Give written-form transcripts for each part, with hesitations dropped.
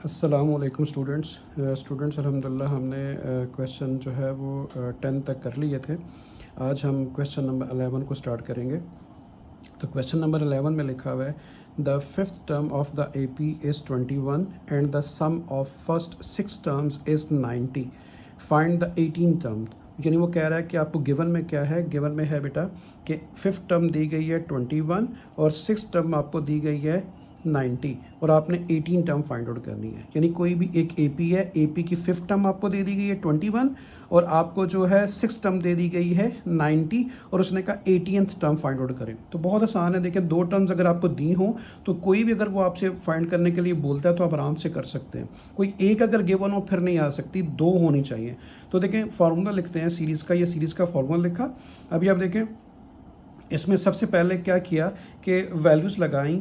अस्सलामुअलैकुम स्टूडेंट्स अल्हम्दुलिल्लाह हमने क्वेश्चन जो है वो 10 तक कर लिए थे। आज हम क्वेश्चन नंबर 11 को स्टार्ट करेंगे। तो क्वेश्चन नंबर 11 में लिखा हुआ है the fifth term of the AP is 21 and the sum of first 6 terms is 90। Find the 18 term. यानी वो कह रहा है कि आपको गिवन में क्या है। गिवन में है बेटा कि फिफ्थ टर्म दी गई है 21 और सिक्स टर्म आपको दी गई है 90 और आपने 18 टर्म फाइंड आउट करनी है। यानी कोई भी एक एपी है, एपी की फिफ्थ टर्म आपको दे दी गई है 21 और आपको जो है सिक्स टर्म दे दी गई है 90 और उसने कहा 18th टर्म फाइंड आउट करें। तो बहुत आसान है। देखिए दो टर्म्स अगर आपको दी हो तो कोई भी अगर वो आपसे फाइंड करने के लिए बोलता है तो आप आराम से कर सकते हैं। कोई एक अगर गिवन हो फिर नहीं आ सकती, दो होनी चाहिए। तो देखें फार्मूला लिखते हैं सीरीज़ का। ये सीरीज़ का फार्मूला लिखा। अभी आप देखें इसमें सबसे पहले क्या किया कि वैल्यूज़ लगाई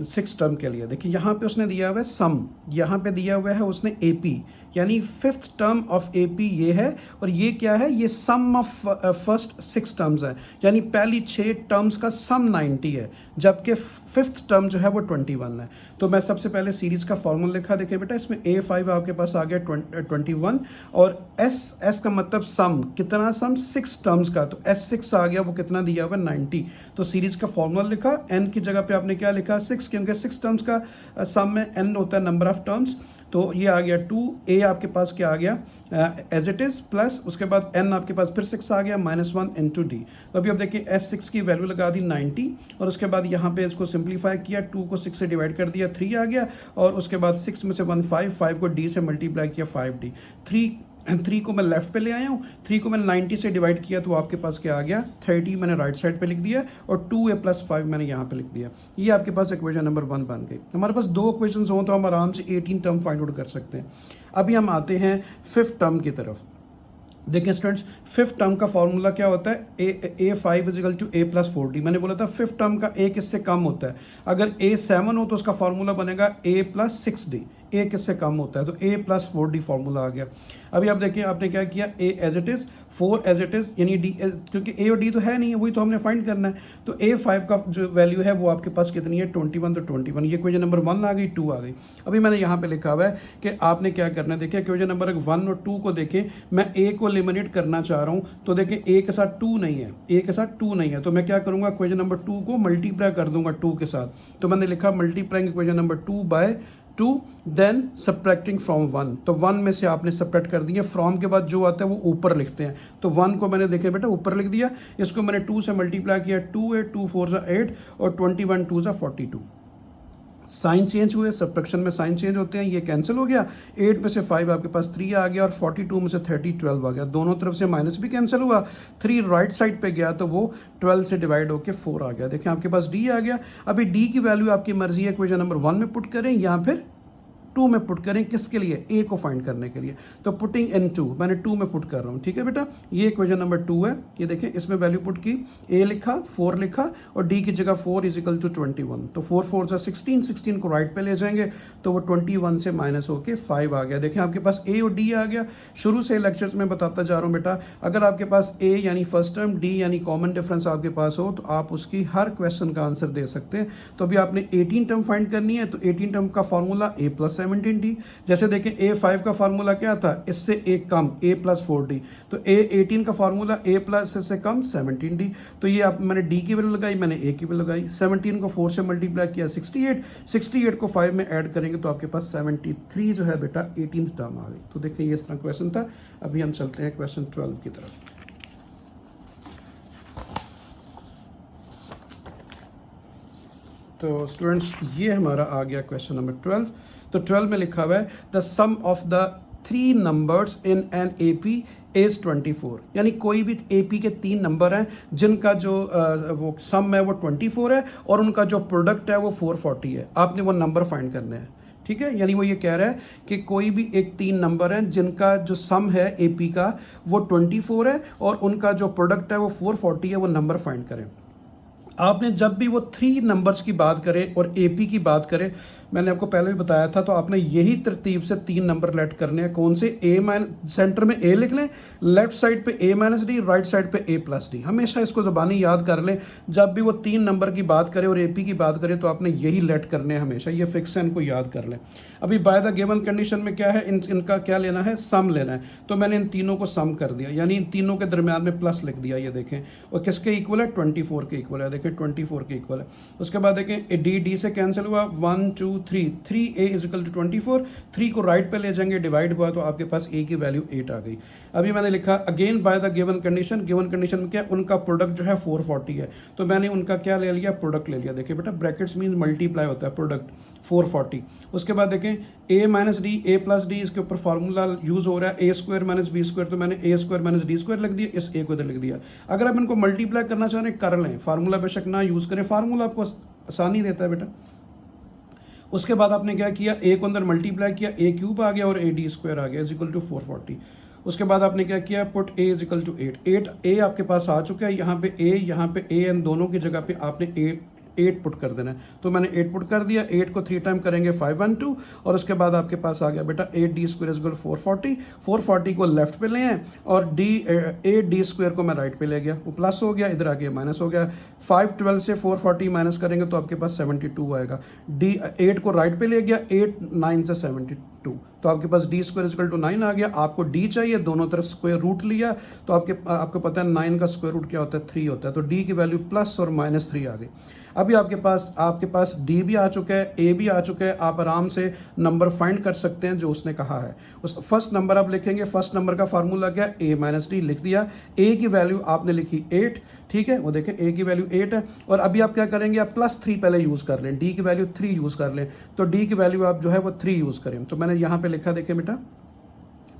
6 टर्म के लिए। देखिए यहाँ पे उसने दिया हुआ है सम, यहाँ पे दिया हुआ है उसने एपी, यानी फिफ्थ टर्म ऑफ एपी ये है और ये क्या है, ये सम ऑफ फर्स्ट 6 टर्म्स है। यानी पहली 6 टर्म्स का सम 90 है जबकि फिफ्थ टर्म जो है वो 21 है। तो मैं सबसे पहले सीरीज़ का फॉर्मूला लिखा। देखिए बेटा इसमें A5 आपके पास आ गया 21 और S का मतलब सम, कितना सम 6 टर्म्स का, तो S6 आ गया, वो कितना दिया हुआ 90। तो सीरीज़ का फॉर्मूला लिखा, n की जगह पे आपने क्या लिखा 6, क्योंकि 6 टर्म्स का सम में n होता है नंबर ऑफ टर्म्स। तो ये आ गया 2a आपके पास क्या आ गया एज इट इज़ प्लस उसके बाद n आपके पास फिर 6 आ गया -1 इंटू डी। तो अभी अब देखिए S6 की वैल्यू लगा दी 90 और उसके बाद यहाँ पे इसको सिंप्लीफाई किया, 2 को 6 से डिवाइड कर दिया 3 आ गया और उसके बाद 6 में से 1 5 को d से मल्टीप्लाई किया 5d। 3 को मैं लेफ्ट पे ले आया हूँ, 3 को मैंने 90 से डिवाइड किया तो आपके पास क्या आ गया 30 मैंने राइट साइड पे लिख दिया और 2a+5 मैंने यहाँ पे लिख दिया। ये आपके पास इक्वेशन नंबर 1 बन गई। हमारे पास दो इक्वेशंस हों तो हम आराम से 18 टर्म फाइंड आउट कर सकते हैं। अभी हम आते हैं फिफ्थ टर्म की तरफ। देखिए स्टूडेंट्स फिफ्थ टर्म का फॉर्मूला क्या होता है, A5 इजिकल टू A+4D। मैंने बोला था फिफ्थ टर्म का A किससे कम होता है। अगर A7 हो तो उसका फॉर्मूला बनेगा A+6D। A किससे कम होता है तो A+4D फॉर्मूला आ गया। अभी आप देखिए आपने क्या किया, A as it is 4 as it is, यानी D क्योंकि A और D तो है नहीं है, वही तो हमने फाइंड करना है। तो A5 का जो वैल्यू है वो आपके पास कितनी है 21, तो 21 ये क्वेश्चन नंबर 1 आ गई, 2 आ गई। अभी मैंने यहाँ पे लिखा हुआ है कि आपने क्या करना है। देखिए क्वेश्चन नंबर 1 और 2 को देखें, मैं A को एलिमिनेट करना चाह रहा हूँ तो देखिए A के साथ 2 नहीं है, A के साथ 2 नहीं है, तो मैं क्या करूँगा क्वेश्चन नंबर 2 को मल्टीप्लाई कर दूंगा 2 के साथ। तो मैंने लिखा multiplying question number 2 by 2 then subtracting from 1। तो 1 में से आपने सब्ट्रैक्ट कर दिया, फ्रॉम के बाद जो आता है वो ऊपर लिखते हैं। तो 1 को मैंने देखे बेटा ऊपर लिख दिया, इसको मैंने 2 से मल्टीप्लाई किया, 2 है 2 4 8 और 21 2 42। साइन चेंज हुए, सब्ट्रैक्शन में साइन चेंज होते हैं, ये कैंसिल हो गया। 8 में से 5 आपके पास 3 आ गया और 42 में से 30 12 आ गया। दोनों तरफ से माइनस भी कैंसिल हुआ, 3 राइट साइड पे गया तो वो 12 से डिवाइड होकर 4 आ गया। देखिए आपके पास d आ गया। अभी d की वैल्यू आपकी मर्जी है, इक्वेशन नंबर 1 में पुट करें या फिर 2 में पुट करें, किसके लिए a को फाइंड करने के लिए। तो पुटिंग इन 2, मैंने 2 में पुट कर रहा हूँ, ठीक है बेटा। ये इक्वेशन नंबर 2 है, ये देखें इसमें वैल्यू पुट की, a लिखा 4 लिखा और d की जगह 4 इजिकल टू 21। तो 4 4 से 16, 16 को राइट पे ले जाएंगे तो वो 21 से माइनस होके 5 आ गया। देखें आपके पास a और d आ गया। शुरू से लेक्चर्स में बताता जा रहा हूँ बेटा, अगर आपके पास a यानी फर्स्ट टर्म, d यानी कॉमन डिफरेंस आपके पास हो तो आप उसकी हर क्वेश्चन का आंसर दे सकते हैं। तो अभी आपने 18 टर्म फाइंड करनी है, तो 18 टर्म का फॉर्मूला A+17D। जैसे देखें A5 का फार्मूला क्या था, इससे एक कम A+4D, तो A18 का फार्मूला A+ से कम 17D। तो ये आप मैंने D की वैल्यू लगाई, मैंने A की वैल्यू लगाई। 17 को 4 से मल्टीप्लाई किया 68, 68 को 5 में ऐड करेंगे तो आपके पास 73 जो है बेटा 18th टर्म आ गई। तो देखिए ये इस तरह क्वेश्चन था। अभी हम चलते हैं क्वेश्चन 12 की तरफ। तो स्टूडेंट्स ये हमारा आ गया क्वेश्चन नंबर 12। तो 12 में लिखा हुआ है the sum of the 3 numbers in an AP is 24। यानी कोई भी एपी के 3 नंबर हैं जिनका जो वो सम है वो 24 है और उनका जो प्रोडक्ट है वो 440 है। आपने वो नंबर फाइंड करने हैं, ठीक है। यानी वो ये कह रहा है कि कोई भी एक 3 नंबर हैं जिनका जो सम है एपी का वो 24 है और उनका जो प्रोडक्ट है वो 440 है, वो नंबर फाइंड करें। आपने जब भी वो 3 नंबर्स की बात करें और एपी की बात करें मैंने आपको पहले भी बताया था। तो आपने यही तरतीब से 3 नंबर लेट करने हैं। कौन से? सेंटर में ए लिख लें, लेफ्ट साइड पे a minus D, right side पे a प्लस डी। हमेशा इसको ज़बानी याद कर लें। जब भी वो 3 नंबर की बात करे और AP की बात करे तो आपने यही लेट करने हैं हमेशा। ये फिक्स है, इनको याद कर लें। अभी बाय द गिवन कंडीशन में क्या है, इनका क्या लेना है? सम लेना है। तो मैंने इन तीनों को सम कर दिया, यानी इन तीनों के दरमियान में प्लस लिख दिया। ये देखें, और किसके इक्वल है? 24 के इक्वल है। देखें 24 के इक्वल है। उसके बाद देखें डी से कैंसिल हुआ, 1 2 3, 3a इज इक्वल टू 24। 3 को राइट पे ले जाएंगे, डिवाइड हुआ तो आपके पास a की वैल्यू 8 आ गई। अभी मैंने लिखा again by the given condition. Given condition में क्या? उनका प्रोडक्ट जो है 440 है, तो मैंने उनका क्या ले लिया? प्रोडक्ट ले लिया। देखिए बेटा, ब्रैकेट्स मीन मल्टीप्लाई होता है, प्रोडक्ट 440। उसके बाद देखें a minus D, a plus D, इसके ऊपर फार्मूला यूज हो रहा है a square minus B square, तो मैंने a square minus D square लिख दिया, इस a को इधर लिख दिया। अगर आप इनको मल्टीप्लाई करना चाह रहे हैं कर लें, फार्मूला बेशक ना यूज करें, फार्मूला आपको आसानी देता है बेटा। उसके बाद आपने क्या किया? a को अंदर मल्टीप्लाई किया, a क्यूब आ गया और a डी स्क्वायर आ गया इज इक्वल टू 440। उसके बाद आपने क्या किया? Put a is equal to 8 a आपके पास आ चुका है। यहाँ पे a, यहाँ पे a, इन दोनों की जगह पे आपने 8 पुट कर देना है। तो मैंने 8 पुट कर दिया। 8 को 3 टाइम करेंगे 512, और उसके बाद आपके पास आ गया बेटा 8 डी स्क्वायर इज इक्वल 440। 440 को लेफ्ट पे ले हैं और 8 डी स्क्वायर को मैं राइट पे ले गया, वो प्लस हो गया, इधर आके माइनस हो गया। 512 से 440 माइनस करेंगे तो आपके पास 72 आएगा। 8 को राइट पे ले गया, 8 9 से 72, तो आपके पास डी स्क्वायर इक्वल टू 9 आ गया। आपको डी चाहिए, दोनों तरफ स्क्वायर रूट लिया, तो आपको पता है 9 का स्क्वायर रूट क्या होता है? 3 होता है। तो डी की वैल्यू प्लस और -3 आ गई। अभी आपके पास डी भी आ चुका है, ए भी आ चुका है। आप आराम से नंबर फाइंड कर सकते हैं जो उसने कहा है। उस फर्स्ट नंबर आप लिखेंगे, फर्स्ट नंबर का फार्मूला क्या है? a माइनस डी लिख दिया। a की वैल्यू आपने लिखी 8, ठीक है, वो देखें a की वैल्यू 8 है। और अभी आप क्या करेंगे? आप +3 पहले यूज़ कर लें, d की वैल्यू 3 यूज़ कर लें, तो d की वैल्यू आप जो है वो 3 यूज़ करें। तो मैंने यहाँ पे लिखा, देखें बेटा,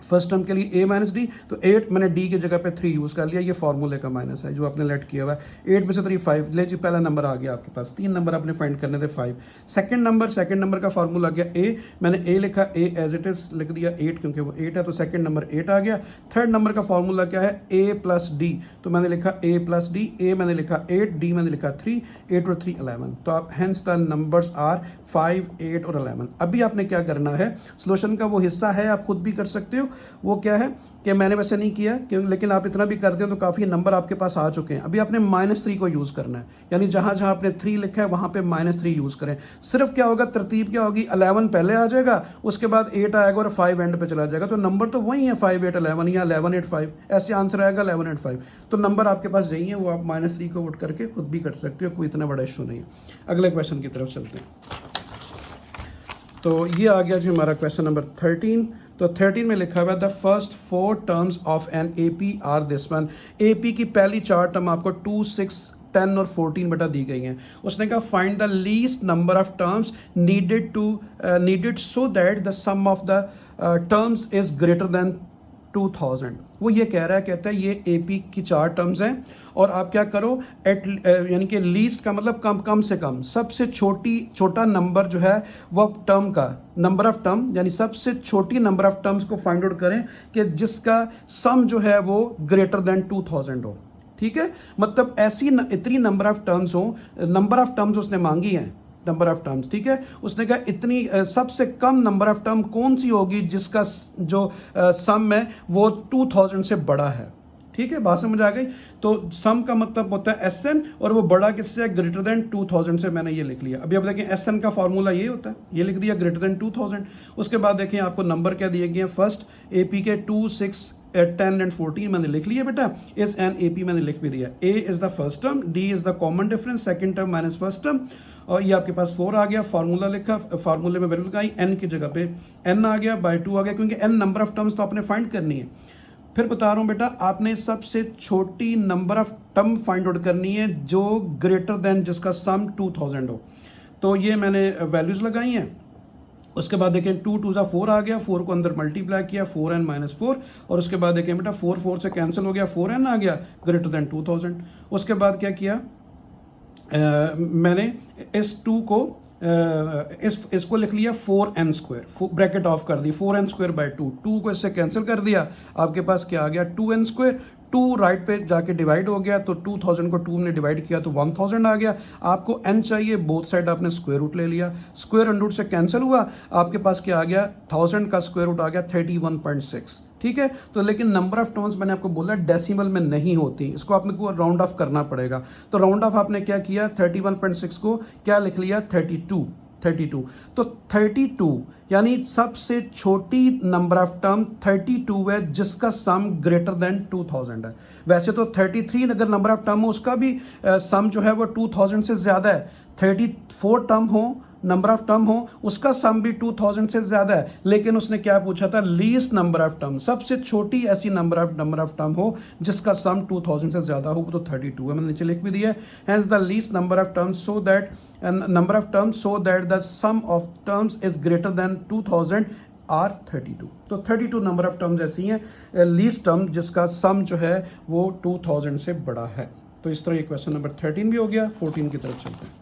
फर्स्ट टर्म के लिए a माइनस डी, तो 8 मैंने d की जगह पे 3 यूज़ कर लिया। ये फॉर्मूले का माइनस है जो आपने लेट किया हुआ है। 8 में से 3 5 ले जी, पहला नंबर आ गया आपके पास। 3 नंबर आपने फाइंड करने थे 5। सेकंड नंबर का फार्मूला गया a, मैंने a लिखा, a एज इट इज लिख दिया 8 क्योंकि वो 8 है, तो सेकंड नंबर 8 आ गया। थर्ड नंबर का फार्मूला क्या है? a प्लस डी, तो मैंने लिखा a प्लस डी, a मैंने लिखा 8, d मैंने लिखा 3, 8 और 3 11। तो आप हेंस द नंबर्स आर 5 8 और 11। अभी आपने क्या करना है? सोल्यूशन का वो हिस्सा है, आप खुद भी कर सकते हो। वो क्या है कि मैंने वैसे नहीं किया क्यों, लेकिन आप इतना भी करते हो तो काफ़ी नंबर आपके पास आ चुके हैं। अभी आपने -3 को यूज़ करना है, यानी जहाँ जहाँ आपने 3 लिखा है वहाँ पे -3 यूज़ करें। सिर्फ क्या होगा? तरतीब क्या होगी? 11 पहले आ जाएगा, उसके बाद 8 आएगा और 5 एंड पे चला जाएगा। तो नंबर तो वही है 5 8 11 या 11 8 5, ऐसे आंसर आएगा 11 8 5। तो नंबर आपके पास यही है, वो आप -3 को वोट करके खुद भी कर सकते हो, कोई इतना बड़ा इशू नहीं है। अगले क्वेश्चन की तरफ चलते हैं। तो ये आ गया जी हमारा क्वेश्चन नंबर 13। तो 13 में लिखा हुआ है the first 4 terms of an AP are this one. AP की पहली 4 टर्म आपको 2 6 10 और 14 बेटा दी गई हैं। उसने कहा find the least number of terms needed so that the sum of the terms is greater than 2000। वो ये कह रहा है, कहता है ये AP की 4 टर्म्स हैं और आप क्या करो, यानी कि लीस्ट का मतलब कम से कम, सबसे छोटा नंबर जो है वो टर्म का नंबर ऑफ टर्म, यानी सबसे छोटी नंबर ऑफ टर्म्स को फाइंड आउट करें कि जिसका सम जो है वो ग्रेटर देन 2000 हो। ठीक है, मतलब ऐसी इतनी नंबर ऑफ टर्म्स हो, नंबर ऑफ टर्म्स उसने मांगी हैं, नंबर ऑफ टर्म्स। ठीक है, उसने कहा इतनी सबसे कम नंबर ऑफ टर्म कौन सी होगी जिसका जो सम है वो 2000 से बड़ा है। ठीक है, बात समझ आ गई। तो सम का मतलब होता है SN और वो बड़ा किससे? ग्रेटर देन 2000 से। मैंने ये लिख लिया। अभी आप देखें SN का फॉर्मूला ये होता है, ये लिख दिया ग्रेटर देन 2000। उसके बाद देखें आपको नंबर क्या दिए गए हैं, फर्स्ट AP के 2 6 10 एंड 14 मैंने लिख लिया बेटा। इस एन AP मैंने लिख भी दिया। A is the first term, D is the common difference, second term minus first term, और ये आपके पास 4 आ गया। फार्मूला लिखा, फार्मूले में वैल्यू लगाई, n की जगह पे n आ गया, बाय 2 आ गया, क्योंकि n नंबर ऑफ टर्म्स तो आपने फाइंड करनी है। फिर बता रहा हूं बेटा, आपने सबसे छोटी number of term find out करनी है जो ग्रेटर देन जिसका सम 2000 हो। तो ये मैंने वैल्यूज लगाई हैं। उसके बाद देखें 2 2 ज़ा 4 आ गया, 4 को अंदर मल्टीप्लाई किया, 4n माइनस 4, और उसके बाद देखें बेटा 4 4 से कैंसिल हो गया, 4n आ गया ग्रेटर देन 2000। उसके बाद क्या किया, मैंने इस 2 को इसको लिख लिया 4n स्क्वायर, ब्रैकेट ऑफ कर दी, 4n स्क्वायर बाय 2, 2 को इससे कैंसिल कर दिया, आपके पास क्या आ गया 2n स्क्वायर। 2 राइट पे जाके डिवाइड हो गया, तो 2000 को 2 ने डिवाइड किया तो 1000 आ गया। आपको n चाहिए, बोथ साइड आपने स्क्वायर रूट ले लिया, स्क्वायर अंडर रूट से कैंसिल हुआ, आपके पास क्या आ गया, 1000 का स्क्वायर रूट आ गया 31.6। ठीक है, तो लेकिन नंबर ऑफ टर्म्स मैंने आपको बोला डेसिमल में नहीं होती, इसको आपने को राउंड ऑफ करना पड़ेगा। तो राउंड ऑफ आपने क्या किया, 31.6 को क्या लिख लिया, 32। तो 32 यानी सबसे छोटी नंबर ऑफ टर्म 32 है जिसका सम ग्रेटर देन 2000 है। वैसे तो 33 अगर नंबर ऑफ टर्म हो उसका भी सम जो है वो 2000 से ज़्यादा है। 34 टर्म हो, नंबर ऑफ टर्म हो, उसका सम भी 2000 से ज़्यादा है, लेकिन उसने क्या पूछा था, लीस्ट नंबर ऑफ टर्म, सबसे छोटी ऐसी नंबर ऑफ टर्म हो जिसका सम 2000 से ज़्यादा हो, तो 32 है। मैंने नीचे लिख भी दिया, hence the least number of terms so that the sum of terms is greater than 2000 are 32। तो 32 नंबर ऑफ टर्म्स ऐसी हैं लीस्ट टर्म जिसका सम जो है वो 2000 से बड़ा है। तो इस तरह ये क्वेश्चन नंबर 13 भी हो गया। 14 की तरफ चलते हैं।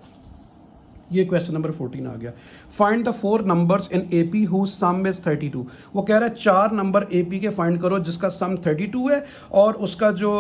ये क्वेश्चन नंबर 14 आ गया। Find the 4 numbers in AP who some is 32। वो कह रहा है 4 नंबर एपी के फाइंड करो जिसका सम 32 है और उसका जो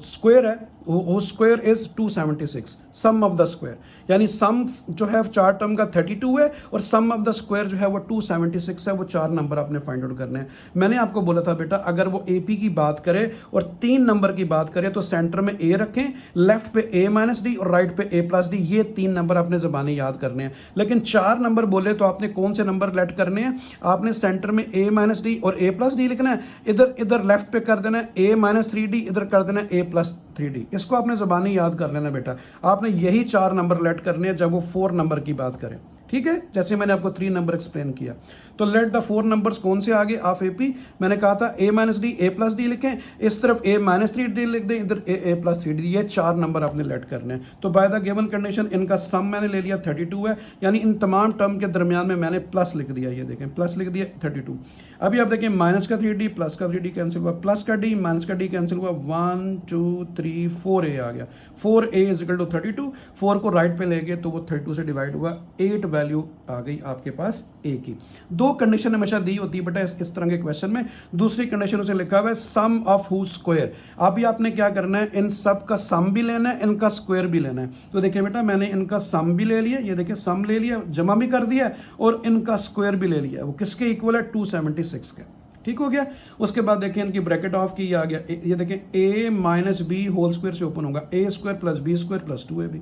स्क्वायर है वो square is 276, sum of the square, यानी सम जो है 4 टर्म का 32 है और सम ऑफ द स्क्वायर जो है वो 276 है। वो 4 नंबर आपने फाइंड आउट करने हैं। मैंने आपको बोला था बेटा अगर वो एपी की बात करे और 3 नंबर की बात करें तो सेंटर में ए रखें, लेफ्ट पे a माइनस डी और राइट पे a प्लस डी, ये 3 नंबर आपने ज़बानी याद करने हैं। लेकिन 4 नंबर बोले तो आपने कौन से नंबर लेट करने हैं, आपने सेंटर में a माइनस डी और a प्लस डी लिखना है, इधर लेफ्ट पे कर देना है a माइनस 3d, इधर कर देना है a प्लस 3d। इसको आपने ज़बानी याद कर लेना बेटा। आपने यही 4 नंबर लेट करने हैं जब वो 4 नंबर की बात करें। ठीक है, जैसे मैंने आपको 3 नंबर एक्सप्लेन किया। तो लेट द 4 नंबर्स कौन से आगे ऑफ एपी, मैंने कहा था a minus D a plus D लिखें, इस तरफ a माइनस 3d लिख दें, इधर a प्लस 3d। ये 4 नंबर आपने लेट करने हैं। तो बाय द गिवन कंडीशन इनका सम मैंने ले लिया 32 है, यानी इन तमाम टर्म के दरमियान में मैंने प्लस लिख दिया। ये देखें प्लस लिख दिया 32। अभी आप देखें माइनस का 3d प्लस का 3d कैंसिल हुआ, प्लस का d माइनस का d कैंसिल हुआ, 1 2 3 4a आ गया। 4a is equal to 32। 4 को राइट पे ले गए तो वो 32 से डिवाइड हुआ, 8 वैल्यू आ गई आपके पास a की। 2 कंडीशन हमेशा दी होती है बेटा इस तरह के क्वेश्चन में। दूसरी कंडीशन उसे लिखा हुआ है सम ऑफ हु स्क्वायर। अभी आपने क्या करना है, इन सब का सम भी लेना है, इनका स्क्वायर भी लेना है। तो देखिए बेटा मैंने इनका सम भी ले लिया, ये देखिए सम ले लिया, जमा भी कर दिया और इनका स्क्वायर भी ले लिया। वो किसके इक्वल है, 276 के। ठीक हो गया। उसके बाद देखिए इनकी ब्रैकेट ऑफ की आ गया, ये देखिए a minus B whole square से ओपन होगा, a square plus B square plus 2ab।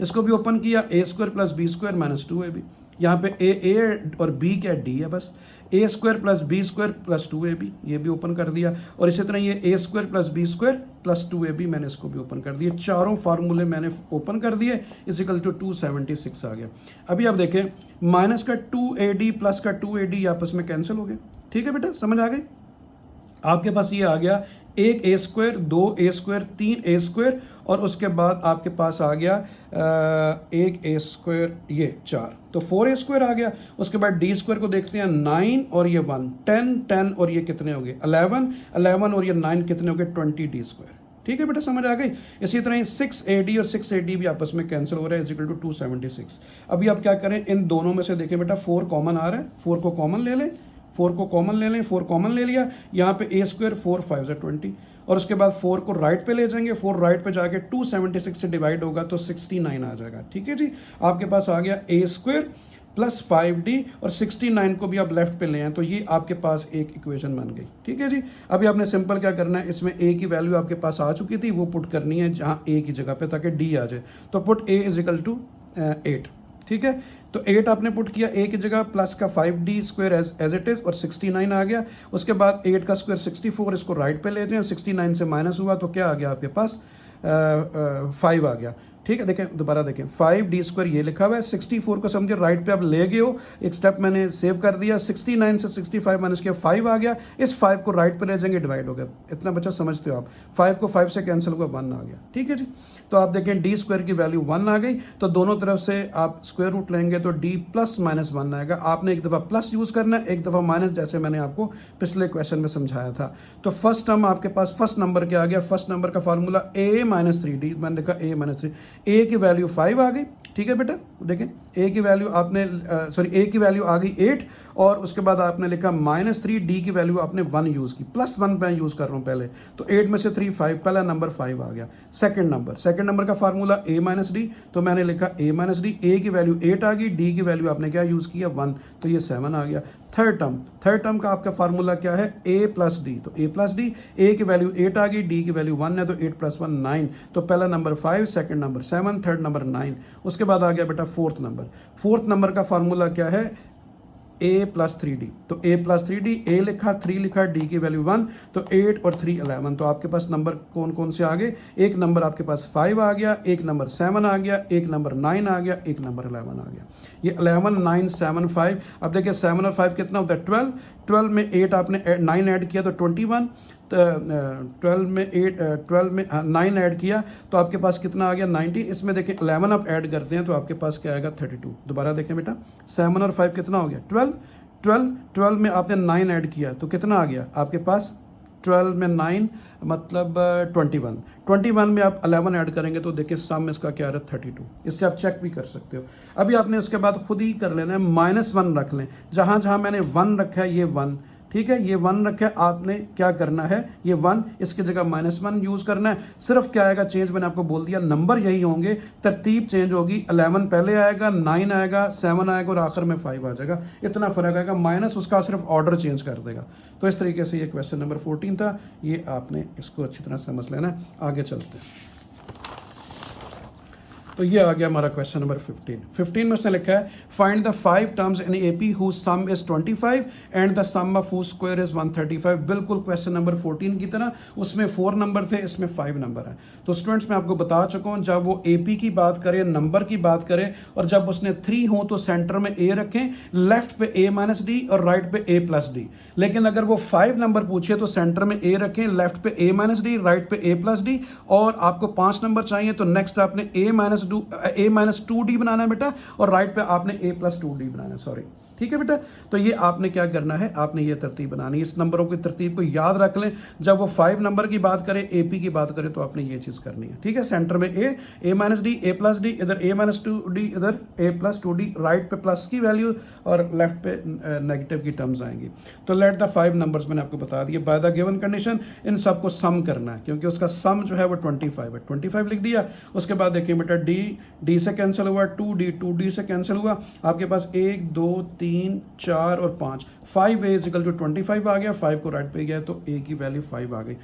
इसको भी ओपन किया, a square plus B square minus 2ab। यहाँ पे a और b क्या d है, बस a square plus B square plus 2ab, ये भी ओपन कर दिया। और इसी तरह ये a square plus B square plus 2ab, मैंने इसको भी ओपन कर दिया। चारों फार्मूले मैंने ओपन कर दिए, इजिकल टू 276 आ गया। अभी आप देखें माइनस का 2ad प्लस का 2ad आपस में कैंसिल हो गए। ठीक है बेटा, समझ आ गई। आपके पास ये आ गया एक a square, 2a square, 3a square और उसके बाद आपके पास आ गया एक a स्क्वायर, ये 4, तो 4a स्क्वायर आ गया। उसके बाद d स्क्वायर को देखते हैं, 9 और ये 1, 10 और ये कितने हो गए, 11 और ये 9 कितने हो गए, 20d स्क्वायर। ठीक है बेटा, समझ आ गई। इसी तरह 6ad और 6ad भी आपस में कैंसिल हो रहा है, इज इक्वल टू 276। अभी आप क्या करें, इन दोनों में से देखें बेटा 4 कॉमन आ रहा है, 4 को कॉमन ले लें, 4 को कॉमन ले लें, 4 कॉमन ले लिया। यहाँ पे a स्क्वायर 4 5 20 और उसके बाद 4 को राइट पे ले जाएंगे, 4 राइट पे जाके 276 से डिवाइड होगा तो 69 आ जाएगा। ठीक है जी, आपके पास आ गया a स्क्वायर प्लस 5d और 69 को भी आप लेफ्ट पे ले आए तो ये आपके पास एक इक्वेशन बन गई। ठीक है जी, अभी आपने सिंपल क्या करना है, इसमें a की वैल्यू आपके पास आ चुकी थी, वो पुट करनी है जहाँ a की जगह पे ताकि d आ जाए। तो put a is equal to 8। ठीक है, तो 8 आपने पुट किया a की जगह, प्लस का 5d square as it is और 69 आ गया। उसके बाद 8 का स्क्वायर 64, इसको राइट पे ले जाएं, 69 से माइनस हुआ तो क्या आ गया आपके पास 5 आ गया। ठीक है, देखें दोबारा देखें, 5d स्क्वायर ये लिखा हुआ है, 64 को समझे राइट पे आप ले गए हो, एक स्टेप मैंने सेव कर दिया, 69 से 65 माइनस किया 5 आ गया। इस 5 को राइट पे ले जाएंगे, डिवाइड हो गया। इतना बच्चा समझते हो आप, 5 को 5 से कैंसिल हुआ 1 आ गया। ठीक है जी, तो आप देखें d स्क्वायर की वैल्यू 1 आ गई, तो दोनों तरफ से आप स्क्वायर रूट लेंगे तो d प्लस माइनस 1 आएगा। आपने एक दफ़ा प्लस यूज़ करना है, एक दफ़ा माइनस, जैसे मैंने आपको पिछले क्वेश्चन में समझाया था। तो फर्स्ट टर्म आपके पास फर्स्ट नंबर क्या आ गया, फर्स्ट नंबर का फार्मूला a माइनस 3d, मैंने देखा a माइनस 3, ए की वैल्यू 5 आ गई, ठीक है बेटा। देखें ए की वैल्यू आपने ए की वैल्यू आ गई 8 और उसके बाद आपने लिखा -3, डी की वैल्यू आपने 1 यूज़ की, +1 मैं यूज़ कर रहा हूँ पहले, तो 8 में से 3 5, पहला नंबर 5 आ गया। सेकंड नंबर का फार्मूला a - d, तो मैंने लिखा a - d, ए की वैल्यू 8 आ गई, डी की वैल्यू आपने क्या यूज़ किया 1, तो ये 7 आ गया। थर्ड टर्म का आपका फार्मूला क्या है a + d, तो a + d, ए की वैल्यू 8 आ गई, डी की वैल्यू 1 है, तो 8 + 1 9, तो पहला number 5, second number 7, third number 9। उसके बाद आ गया बेटा फोर्थ नंबर का फार्मूला क्या है a + 3d, तो a + 3d, a लिखा 3 लिखा, d की वैल्यू 1, तो 8 और 3 11, तो आपके पास नंबर कौन कौन से आ गए, एक नंबर आपके पास 5 आ गया, एक नंबर 7 आ गया, एक नंबर 9 आ गया, एक नंबर 11 आ गया। ये 11 9 7 5। अब देखिए 7 और 5 कितना होता है 12 में 8 आपने 9 ऐड किया तो 21, तो 12 में 9 ऐड किया तो आपके पास कितना आ गया 19। इसमें देखें 11 आप ऐड करते हैं तो आपके पास क्या आएगा 32। दोबारा देखें बेटा 7 और 5 कितना हो गया 12 में आपने 9 ऐड किया तो कितना आ गया आपके पास 12 में 9 मतलब 21 में आप 11 ऐड करेंगे तो देखिए सम इसका क्या आ रहा है 32। इससे आप चेक भी कर सकते हो। अभी आपने उसके बाद खुद ही कर लेना है, -1 रख लें, जहाँ जहाँ मैंने 1 रखा है ये 1, ठीक है, ये 1 रखा है, आपने क्या करना है ये 1 इसकी जगह -1 यूज़ करना है। सिर्फ क्या आएगा चेंज, मैंने आपको बोल दिया नंबर यही होंगे, तरतीब चेंज होगी, 11 पहले आएगा, 9 आएगा, 7 आएगा और आखिर में 5 आ जाएगा, इतना फर्क आएगा, माइनस उसका सिर्फ ऑर्डर चेंज कर देगा। तो इस तरीके से ये क्वेश्चन नंबर 14 था, ये आपने इसको अच्छी तरह समझ लेना है। आगे चलते हैं, तो ये आ गया हमारा क्वेश्चन नंबर 15 में उसने लिखा है find the 5 terms in AP whose sum is 25 and the sum of whose square is 135। बिल्कुल क्वेश्चन नंबर 14 की तरह, उसमें 4 नंबर थे, इसमें 5 नंबर है। तो स्टूडेंट्स मैं आपको बता चुका हूँ, जब वो एपी की बात करे, नंबर की बात करे, और जब उसने 3 हो तो सेंटर में ए रखें, लेफ्ट पे a - d और राइट पे a + d। लेकिन अगर वो 5 नंबर पूछे तो सेंटर में ए रखें, लेफ्ट पे a - d, राइट पे a + d, और आपको 5 नंबर चाहिए तो नेक्स्ट आपने a - 2d बनाना है बेटा, और राइट पे आपने a + 2d बनाना है, सॉरी, ठीक है बेटा। तो ये आपने क्या करना है, आपने ये तरतीब बनानी है, इस नंबरों की तरतीब को याद रख लें। जब वो 5 नंबर की बात करें, एपी की बात करें, तो आपने ये चीज़ करनी है, ठीक है। सेंटर में a - d, a + d, इधर a - 2d, इधर a + 2d, राइट पे प्लस की वैल्यू और लेफ्ट पे नेगेटिव की टर्म्स आएंगी। तो लेट द 5 नंबर्स मैंने आपको बता दिया बाय द गिवन कंडीशन, इन सबको सम करना है क्योंकि उसका सम जो है वो 25 है, 25 लिख दिया। उसके बाद देखिए बेटा d से कैंसिल हुआ, 2d से कैंसिल हुआ, आपके पास 1 2 3 4 और 5, 5a इक्वल जो 25 आ गया, 5 को राइट पे गया तो a की वैल्यू 5 आ गई।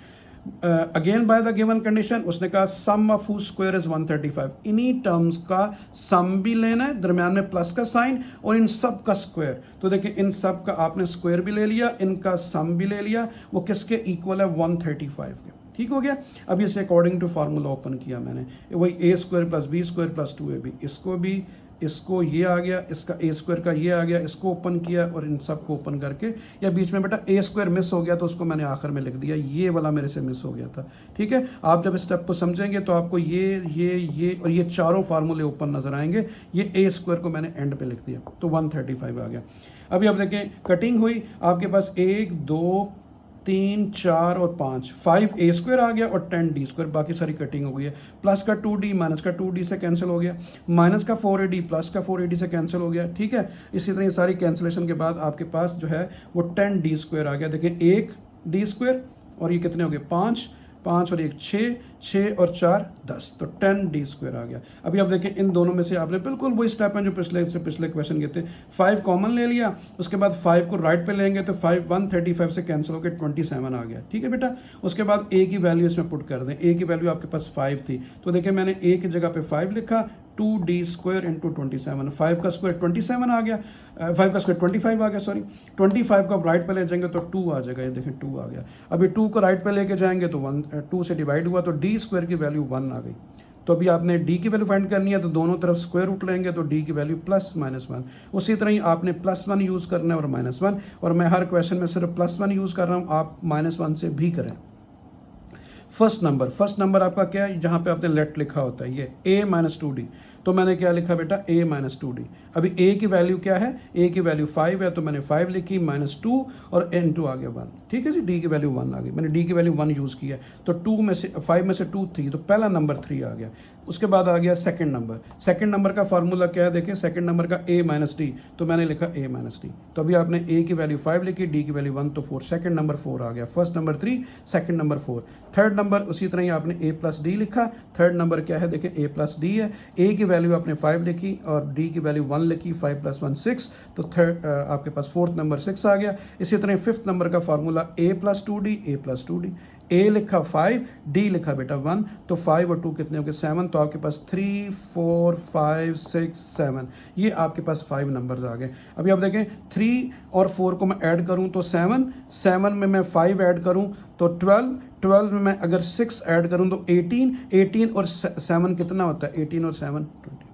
Again by the given condition उसने कहा सम ऑफ हुज स्क्वायर इज 135। इन्हीं टर्म्स का सम भी लेना है, दरम्यान में प्लस का साइन, और इन सब का स्क्वायर। तो देखिए इन सब का आपने स्क्वायर भी ले लिया, इनका सम भी ले लिया, वो किसके इक्वल है 135 के, ठीक हो गया। अब इसे अकॉर्डिंग टू फार्मूला ओपन किया मैंने, वही a² + b² + 2ab, इसको भी, इसको ये आ गया, इसका a² का ये आ गया, इसको ओपन किया और इन सब को ओपन करके, या बीच में बेटा a² मिस हो गया तो उसको मैंने आखिर में लिख दिया, ये वाला मेरे से मिस हो गया था, ठीक है। आप जब इस स्टेप को समझेंगे तो आपको ये और ये चारों फार्मूले ओपन नजर आएंगे। ये a² को मैंने एंड पे लिख दिया तो 135 आ गया। अभी आप देखें कटिंग हुई, आपके पास 1 2 3 4 और 5a² आ गया और 10d², बाकी सारी कटिंग हो गई है। प्लस का 2d माइनस का 2d से कैंसिल हो गया, माइनस का 4ad प्लस का 4ad से कैंसिल हो गया, ठीक है। इसी तरह सारी कैंसिलेशन के बाद आपके पास जो है वो 10d² आ गया। देखिए 1d² और ये कितने हो गए 5 और 1 6 और 4 10, तो 10d² आ गया। अभी आप देखिए इन दोनों में से आपने बिल्कुल वही स्टेप है जो पिछले क्वेश्चन के थे, 5 कॉमन ले लिया, उसके बाद 5 को राइट पे लेंगे तो 5 135 से कैंसिल होकर 27 आ गया, ठीक है बेटा। उसके बाद a की वैल्यू इसमें पुट कर दें, a की वैल्यू आपके पास 5 थी, तो देखिए मैंने a की जगह पे 5 लिखा, 2d² इंटू 27, 5 का स्क्वायर 27 आ गया, 5 का स्क्वायर 25 आ गया, सॉरी 25 को आप राइट पे ले जाएंगे तो 2 आ जाएगा, ये देखें 2 आ गया। अभी 2 को राइट पे लेके जाएंगे तो 2 से डिवाइड हुआ तो d² की वैल्यू 1 आ गई। तो अभी आपने d की वैल्यू फाइंड करनी है तो दोनों तरफ स्क्वायर रूट लेंगे तो d की वैल्यू +-1। उसी तरह ही आपने +1 यूज़ करना है और -1, और मैं हर क्वेश्चन में सिर्फ +1 यूज़ कर रहा हूँ, आप -1 से भी करें। फर्स्ट नंबर आपका क्या है, जहाँ पे आपने लेट लिखा होता है ये a - 2d, तो मैंने क्या लिखा बेटा a माइनस 2d। अभी a की वैल्यू क्या है, a की वैल्यू 5 है तो मैंने 5 लिखी माइनस 2 और n2 आ गया 1। ठीक है जी, d की वैल्यू 1 आ गई, मैंने d की वैल्यू 1 यूज़ किया तो 5 में से 2 3 तो पहला नंबर 3 आ गया। उसके बाद आ गया सेकंड नंबर। सेकंड नंबर का फार्मूला क्या है देखें, सेकंड नंबर का a माइनस डी, तो मैंने लिखा a माइनस डी। तो अभी आपने a की वैल्यू 5 लिखी, d की वैल्यू 1 तो 4, सेकंड नंबर 4 आ गया। First number 3, second number 4। Third number उसी तरह ही आपने a प्लस डी लिखा। थर्ड नंबर क्या है देखें, a प्लस डी है। a की वैल्यू आपने 5 लिखी और d की वैल्यू 1 लिखी, 5 प्लस 1 6, तो थर्ड आपके पास फोर्थ नंबर 6 आ गया। इसी तरह फिफ्थ नंबर का formula a plus 2d, a plus 2d। a लिखा 5, d लिखा बेटा 1, तो 5 और 2 कितने हो गए 7, तो आपके पास 3 4 5 6 7, ये आपके पास 5 नंबर्स आ गए। अभी आप देखें 3 और 4 को मैं ऐड करूं तो 7, 7 में मैं 5 ऐड करूं तो 12, 12 में मैं अगर 6 ऐड करूं तो 18, 18 और 7 कितना होता है, 18 और 7 20।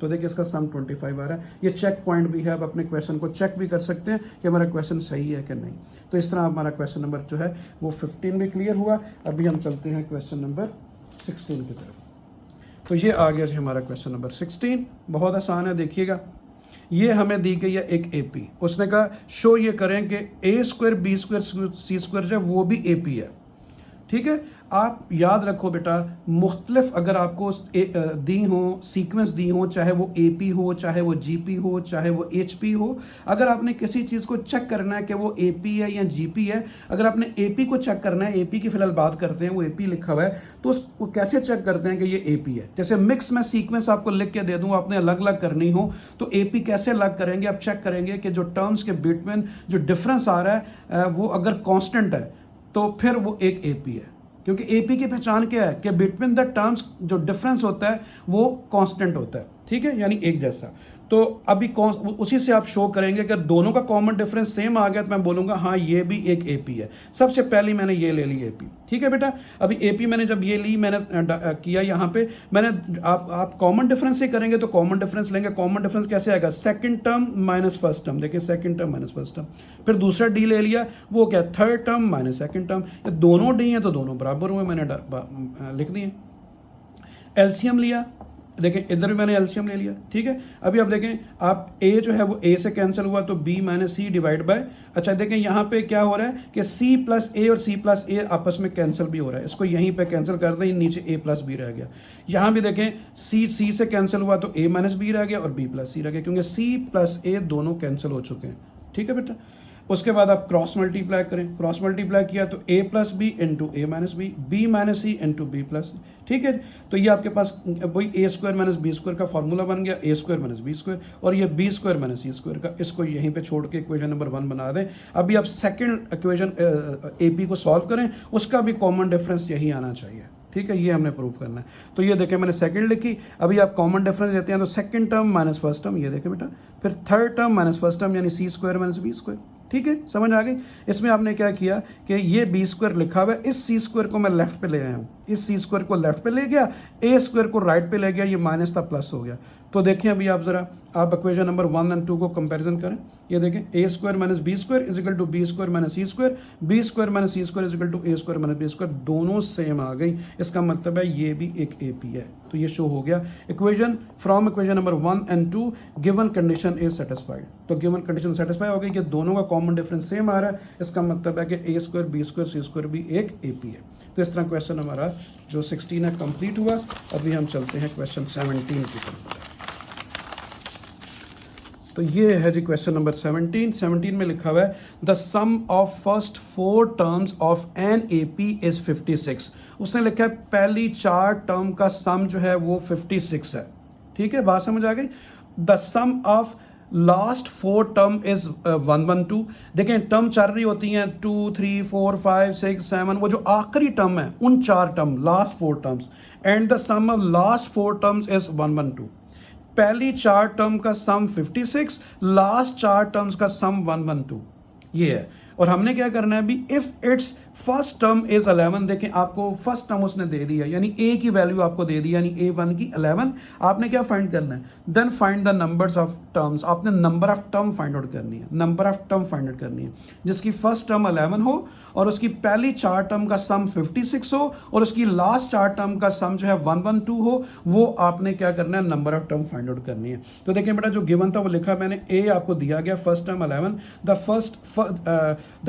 तो देखिए इसका सम 25 आ रहा है। ये चेक पॉइंट भी है, आप अपने क्वेश्चन को चेक भी कर सकते हैं कि हमारा क्वेश्चन सही है कि नहीं। तो इस तरह हमारा क्वेश्चन नंबर जो है वो 15 भी क्लियर हुआ। अभी हम चलते हैं क्वेश्चन नंबर 16 की तरफ। तो ये आ गया जी हमारा क्वेश्चन नंबर 16, बहुत आसान है। देखिएगा ये हमें दी गई है एक एपी, उसने कहा शो ये करें कि a square B square c square जो है वो भी एपी है। ठीक है, आप याद रखो बेटा, मुख्तलिफ अगर आपको दी हो, सीक्वेंस दी हो, चाहे वो AP हो, चाहे वो GP हो, चाहे वो HP हो, अगर आपने किसी चीज़ को चेक करना है कि वो AP है या GP है, अगर आपने AP को चेक करना है, AP की फिलहाल बात करते हैं, वो AP लिखा हुआ है, तो उसको कैसे चेक करते हैं कि ये AP है। जैसे मिक्स में सीक्वेंस आपको लिख के दे दूँ, आपने अलग अलग करनी हो तो AP कैसे अलग करेंगे, आप चेक करेंगे कि जो टर्म्स के बीच में जो डिफरेंस आ रहा है वो अगर कॉन्स्टेंट है तो फिर वो एक AP है, क्योंकि AP की पहचान क्या है कि बिटवीन द टर्म्स जो डिफरेंस होता है वो कांस्टेंट होता है। ठीक है, यानी एक जैसा। तो अभी उसी से आप शो करेंगे कि दोनों का कॉमन डिफरेंस सेम आ गया तो मैं बोलूंगा हाँ ये भी एक AP है। सबसे पहले मैंने ये ले ली AP। ठीक है बेटा, अभी AP मैंने जब ये ली, मैंने किया यहाँ पे, मैंने आप कॉमन डिफरेंस से करेंगे तो कॉमन डिफरेंस लेंगे। कॉमन डिफरेंस कैसे आएगा, second term minus first term. देखिए second term minus first term, फिर दूसरा डी ले लिया, वो क्या third term minus second term. ये दोनों डी हैं तो दोनों बराबर हुए, मैंने लिख दिए। एलसीएम लिया, देखें इधर भी मैंने एलसीएम ले लिया। ठीक है, अभी आप देखें आप a जो है वो a से कैंसिल हुआ तो b minus c divide by, अच्छा देखें यहाँ पे क्या हो रहा है कि c प्लस ए और c प्लस ए आपस में कैंसिल भी हो रहा है, इसको यहीं पे कैंसिल कर दें, नीचे a प्लस बी रह गया। यहाँ भी देखें c से कैंसिल हुआ तो a माइनस बी रह गया और b प्लस सी रह गया, क्योंकि c प्लस ए दोनों कैंसिल हो चुके हैं। ठीक है बेटा, उसके बाद आप क्रॉस मल्टीप्लाई करें, क्रॉस मल्टीप्लाई किया तो a plus b into a minus b, b minus c into b plus. ठीक है, तो ये आपके पास वही a square minus B square का फॉर्मूला बन गया, a square minus B square, और ये बी स्क्वायर माइनस सी स्क्वायर का, इसको यहीं पे छोड़ के इक्वेशन नंबर 1 बना दें। अभी आप सेकंड इक्वेशन AP को सॉल्व करें, उसका भी कॉमन डिफरेंस यही आना चाहिए। ठीक है, ये हमने प्रूव करना है। तो ये देखें मैंने सेकंड लिखी, अभी आप कॉमन डिफरेंस लेते हैं तो second term minus first term, ये देखें बेटा, फिर third term minus first term यानी सी स्क्वायर माइनस बी स्क्वायर। ठीक है, समझ आ गई। इसमें आपने क्या किया कि ये बी स्क्वायर लिखा हुआ है, इस सी स्क्वायर को मैं लेफ्ट पे ले आया हूँ, इस सी स्क्वायर को लेफ्ट पे ले गया, ए स्क्वायर को राइट पे ले गया, ये माइनस था प्लस हो गया। तो देखें अभी आप जरा आप इक्वेशन नंबर 1 और 2 को कंपैरिजन करें, ये देखें A square minus B square is equal to B square minus C square, B square minus C square is equal to A square minus B square, दोनों सेम आ गई। इसका मतलब है ये भी एक AP है, तो ये शो हो गया। इक्वेशन फ्रॉम इक्वेशन नंबर 1 और 2 गिवन कंडीशन इज सेटिस्फाइड, तो गिवन कंडीशन सेटिस्फाई हो गई कि दोनों का कॉमन डिफरेंस सेम आ रहा है, इसका मतलब है कि ए square B square c square भी एक AP है। तो इस तरह क्वेश्चन हमारा जो 16 है कंप्लीट हुआ। अभी हम चलते हैं क्वेश्चन 17 की तरफ। तो ये है जी क्वेश्चन नंबर 17 में लिखा हुआ है the sum of first 4 terms of an AP is 56। उसने लिखा है पहली 4 टर्म का सम जो है वो 56 है। ठीक है, बात समझ आ गई। The sum of last 4 term is 112। देखें टर्म चल रही होती हैं 2 3 4 5 6 7, वो जो आखिरी टर्म है उन 4 term last 4 terms, and the sum of last 4 terms is 112। पहली 4 टर्म का सम 56, लास्ट 4 टर्म्स का सम 112 ये है। और हमने क्या करना है अभी, if it's first term is 11। देखें आपको फर्स्ट टर्म उसने दे दिया, यानी ए की वैल्यू आपको दे दी, यानी A1 की 11। आपने क्या फाइंड करना है, then find the numbers of terms. आपने number of term find out करनी है, number of term find out करनी है जिसकी फर्स्ट टर्म 11 हो और उसकी पहली 4 टर्म का सम 56 हो और उसकी लास्ट 4 टर्म का सम जो है 112 हो। वो आपने क्या करना है, number of term find out करनी है। तो देखें बेटा जो गिवन था वो लिखा मैंने, ए आपको दिया गया first term 11, the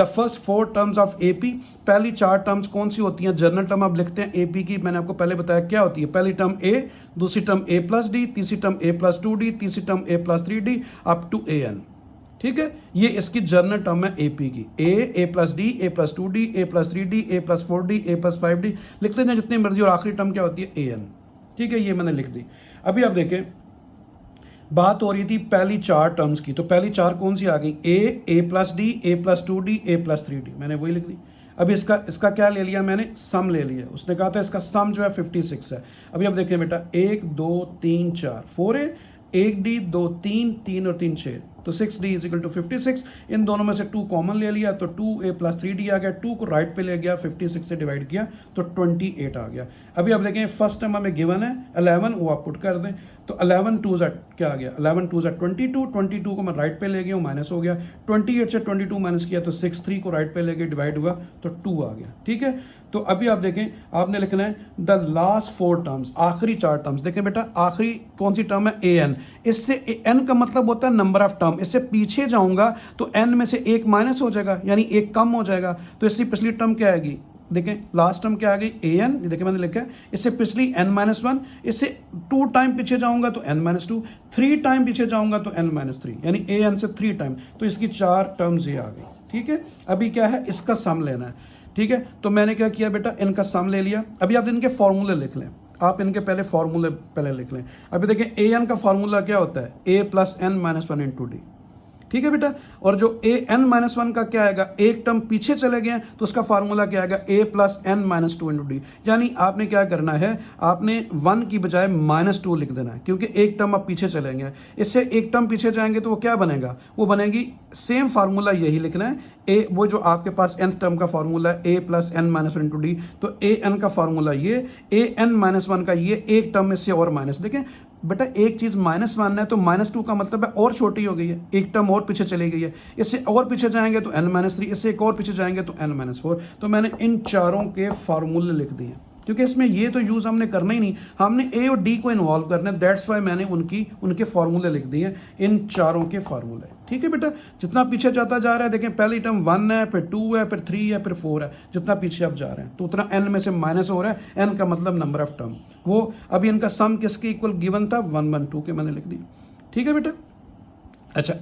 first 4 terms of AP। पहली 4 टर्म्स कौन सी होती हैं, जनरल टर्म आप लिखते हैं AP की, मैंने आपको पहले बताया क्या होती है। पहली टर्म A, दूसरी टर्म A+D, तीसरी टर्म A+2D, तीसरी term A+3D up to AN। ठीक है, ये इसकी जनरल टर्म है AP की, A+D, A+2D, A+3D, A+4D, A+5D लिखते हैं जितनी मर्जी, और आखिरी टर्म क्या होती है, AN। ठीक है, ये मैंने लिख दी। अभी आप देखें बात हो रही थी पहली 4 टर्म्स की, तो पहली 4 कौन सी आ गई, A+D, A+2D, A+3D, मैंने वही लिख दी। अभी इसका क्या ले लिया मैंने, सम ले लिया। उसने कहा था इसका सम जो है 56 है। अभी अब देखें बेटा 1 2 3 4 4 है, 1D 2 3 3 और 3 6, तो 6D इज इक्वल टू 56। इन दोनों में से 2 कॉमन ले लिया तो 2A+3D आ गया, 2 को राइट पे ले गया, 56 से डिवाइड किया तो 28 आ गया। अभी अब देखें फर्स्ट टर्म हमें गिवन है 11, वो आप पुट कर दें, तो 11 2 क्या आ गया, 11 2 22, 22 को मैं राइट पे ले गया हूँ, माइनस हो गया, 28 से 22 माइनस किया तो 6, 3 को राइट पे ले गए, डिवाइड हुआ तो 2 आ गया। ठीक है, तो अभी आप देखें आपने लिखना है द लास्ट 4 टर्म्स, आखिरी 4 टर्म्स। देखें बेटा आखिरी कौन सी टर्म है, AN। इससे N का मतलब होता है नंबर ऑफ टर्म, इससे पीछे जाऊंगा तो N में से 1 माइनस हो जाएगा, यानी 1 कम हो जाएगा, तो इससे पिछली टर्म क्या आएगी, देखें लास्ट टर्म क्या आ गई, AN। देखिए मैंने लिखा है, इससे पिछली N-1, इससे 2 टाइम पीछे जाऊंगा तो N-2, 3 टाइम पीछे जाऊंगा तो N-3, यानी AN से 3 टाइम, तो इसकी 4 टर्म्स ये आ गई। ठीक है, अभी क्या है, इसका सम लेना है। ठीक है, तो मैंने क्या किया बेटा, इनका सम ले लिया। अभी आप इनके फॉर्मूले लिख लें, आप इनके पहले फॉर्मूले पहले लिख लें। अभी देखें AN का फॉर्मूला क्या होता है, A+N-1 इंटू D। ठीक है बेटा, और जो AN-1 का क्या आएगा, एक टर्म पीछे चले गए तो उसका फार्मूला क्या आएगा, A+N-2 इंटू D। यानी आपने क्या करना है, आपने 1 की बजाय -2 लिख देना है, क्योंकि एक टर्म आप पीछे चलेंगे, इससे एक टर्म पीछे जाएंगे तो वो क्या बनेगा, वो बनेगी सेम फार्मूला यही लिखना है, वो जो आपके पास nth टर्म का फार्मूला है A+N-1 इंटू D, तो AN का फार्मूला ये, AN-1 का ये, एक टर्म इससे और माइनस। देखें बेटा एक चीज -1 है तो -2 का मतलब है और छोटी हो गई है, एक टर्म और पीछे चली गई है, इससे और पीछे जाएंगे तो N-3, इससे एक और पीछे जाएंगे तो N-4। तो मैंने इन चारों के फार्मूले लिख दिए, क्योंकि इसमें ये तो यूज हमने करना ही नहीं, हमने A और D को इन्वॉल्व करना है, दैट्स वाई मैंने उनके फार्मूले लिख दिए, इन चारों के फार्मूले। ठीक है बेटा, जितना पीछे जाता जा रहा है, देखें पहली टर्म 1 है, फिर 2 है, फिर 3 है, फिर 4 है, जितना पीछे आप जा रहे हैं तो उतना N में से माइनस हो रहा है, N का मतलब नंबर ऑफ टर्म। वो अभी इनका सम किसके इक्वल गिवन था, 112 के, मैंने लिख दी। ठीक है बेटा, अच्छा